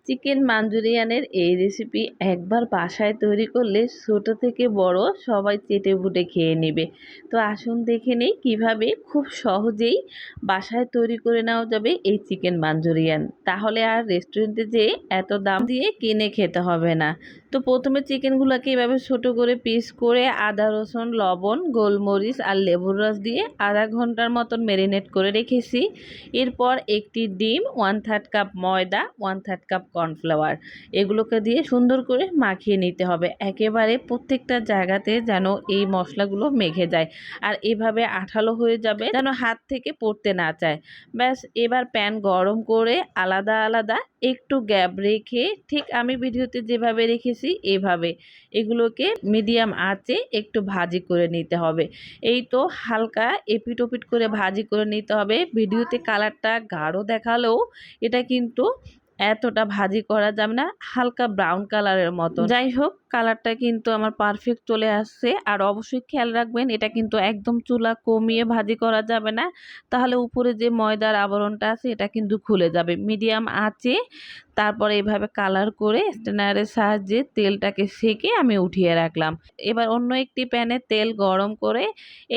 Chicken মাঞ্চুরিয়ানের এই recipe একবার বাসায় তৈরি করলে ছোট থেকে বড় সবাই চেটেপুটে খেয়ে নেবে। তো আসুন দেখে নেই কীভাবে খুব সহজেই বাসায় তৈরি করে নেওয়া যাবে এই চিকেন মাঞ্চুরিয়ান। তাহলে আর রেস্টুরেন্টে যেয়ে এত দাম দিয়ে কিনে খেতে হবে না। তো প্রথমে চিকেনগুলোকে এভাবে ছোট করে পিস করে আদা রসুন লবণ গোলমরিচ আর লেবুর রস দিয়ে আধা ঘন্টার মতন ম্যারিনেট করে রেখেছি। এরপর একটি ডিম 1/3 কাপ ময়দা 1/3 কাপ কর্নফ্লাওয়ার এগুলোকে দিয়ে সুন্দর করে মাখিয়ে নিতে হবে। একেবারে প্রত্যেকটা জায়গাতে যেন এই মশলাগুলো মেখে যায় আর এভাবে আঠালো হয়ে যাবে যেন হাত থেকে পড়তে না চায়। ব্যাস এবার প্যান গরম করে আলাদা আলাদা একটু গ্যাপ রেখে ঠিক আমি ভিডিওতে যেভাবে রেখেছি এভাবে এগুলোকে মিডিয়াম আঁচে একটু ভাজি করে নিতে হবে। এই তো হালকা এপিট ওপিট করে ভাজি করে নিতে হবে। ভিডিওতে কালারটা গাঢ় দেখালেও এটা কিন্তু এতটা ভাজি করা যাবে না, হালকা ব্রাউন কালারের মতো। যাই হোক কালারটা কিন্তু আমার পারফেক্ট চলে আসছে। আর অবশ্যই খেয়াল রাখবেন এটা কিন্তু একদম চুলা কমিয়ে ভাজি করা যাবে না, তাহলে উপরে যে ময়দার আবরণটা আছে এটা কিন্তু খুলে যাবে। মিডিয়াম আঁচে তারপরে এভাবে কালার করে স্ট্যানারের সাহায্যে তেলটাকে সেকে আমি উঠিয়ে রাখলাম। এবার অন্য একটি প্যানে তেল গরম করে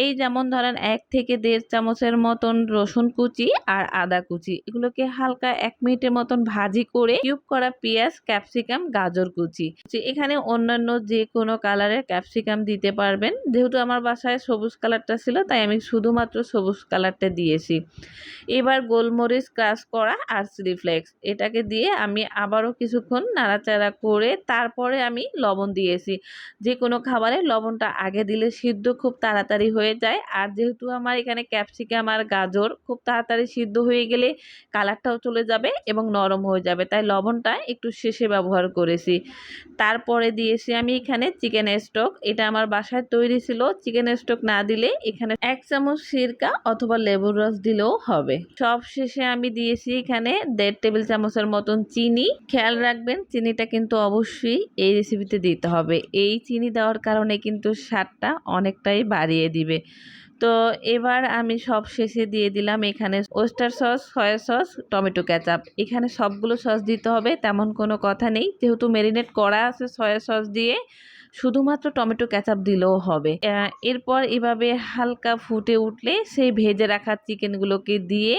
এই যেমন ধরেন 1 থেকে 1.5 চামচের মতন রসুন কুচি আর আদা কুচি এগুলোকে হালকা 1 মিনিটের মতন ভাজি করে কিউব করা পেঁয়াজ ক্যাপসিকাম গাজর কুচি, এখানে অন্যান্য যে কোনো কালারের ক্যাপসিকাম দিতে পারবেন। যেহেতু আমার বাসায় সবুজ কালারটা ছিল তাই আমি শুধুমাত্র সবুজ কালারটা দিয়েছি। এবার গোলমরিচ ক্রাশ করা আর চিলি ফ্লেক্স এটাকে দিয়ে আমি আবারও কিছুক্ষণ নাড়াচাড়া করে তারপরে আমি লবণ দিয়েছি। যে কোনো খাবারে লবণটা আগে দিলে সিদ্ধ খুব তাড়াতাড়ি হয়ে যায়। আর যেহেতু আমার এখানে ক্যাপসিকাম আর গাজর খুব তাড়াতাড়ি সিদ্ধ হয়ে গেলে কালারটাও চলে যাবে এবং নরম হয়ে যাবে, তাই লবণটা একটু শেষে ব্যবহার করেছি। তারপরে দিয়েছি আমি এখানে চিকেন স্টক, এটা আমার বাসায় তৈরি ছিল। চিকেন স্টক না দিলে এখানে 1 চামচ সিরকা অথবা লেবুর রস দিলেও হবে। সব শেষে আমি দিয়েছি এখানে 1.5 টেবিল চামচের মতন চিনি। খেয়াল রাখবেন চিনিটা কিন্তু অবশ্যই এই রেসিপিতে দিতে হবে। এই চিনি দেওয়ার কারণে কিন্তু স্বাদটা অনেকটাই বাড়িয়ে দিবে। তো এবার আমি সব শেষে দিয়ে দিলাম এখানে oyster sauce soya sauce tomato ketchup. এখানে সবগুলো সস দিতে হবে তেমন কোনো কথা নেই, যেহেতু ম্যারিনেট করা আছে সয়া সস দিয়ে, শুধুমাত্র টমেটো কেচাপ দিলেও হবে। এরপর এভাবে হালকা ফুটে উঠলে সেই ভেজে রাখা চিকেনগুলোকে দিয়ে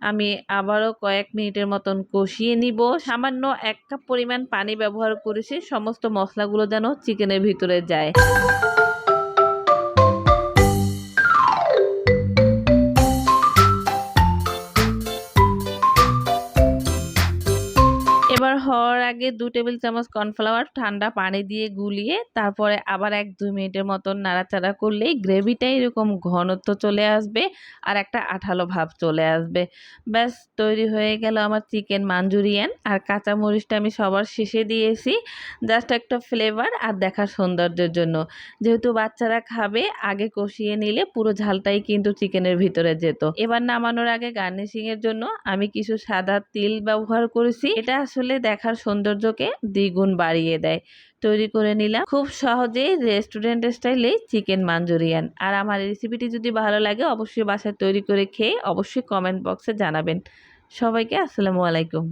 আমি আবারও কয়েক মিনিটের মতন কষিয়ে নিব। সামান্য 1 কাপ পরিমাণ পানি ব্যবহার করেছি সমস্ত মশলাগুলো যেন চিকেনের ভিতরে যায়। এবার হওয়ার আগে 2 টেবিল চামচ কর্নফ্লাওয়ার ঠান্ডা পানি দিয়ে গুলিয়ে তারপরে আবার 1-2 মিনিটের মতন নাড়াচাড়া করলেই গ্রেভিটা এরকম ঘনত্ব চলে আসবে আর একটা আঠালো ভাব চলে আসবে। ব্যাস তৈরি হয়ে গেল আমার চিকেন মাঞ্চুরিয়ান। আর কাঁচামরিচটা আমি সবার শেষে দিয়েছি জাস্ট একটা ফ্লেভার আর দেখার সৌন্দর্যের জন্য। যেহেতু বাচ্চারা খাবে আগে কষিয়ে নিলে পুরো ঝালটাই কিন্তু চিকেনের ভিতরে যেত। এবার নামানোর আগে গার্নিশিং এর জন্য আমি কিছু সাদা তিল ব্যবহার করেছি, এটা আসলে দেখার সৌন্দর্যকে দ্বিগুণ বাড়িয়ে দেয়। তৈরি করে নিলাম খুব সহজেই রেস্টুরেন্ট স্টাইলে চিকেন মাঞ্চুরিয়ান। আর আমার রেসিপিটি যদি ভালো লাগে অবশ্যই বাসায় তৈরি করে খেয়ে অবশ্যই কমেন্ট বক্সে জানাবেন। সবাইকে আসসালামু আলাইকুম।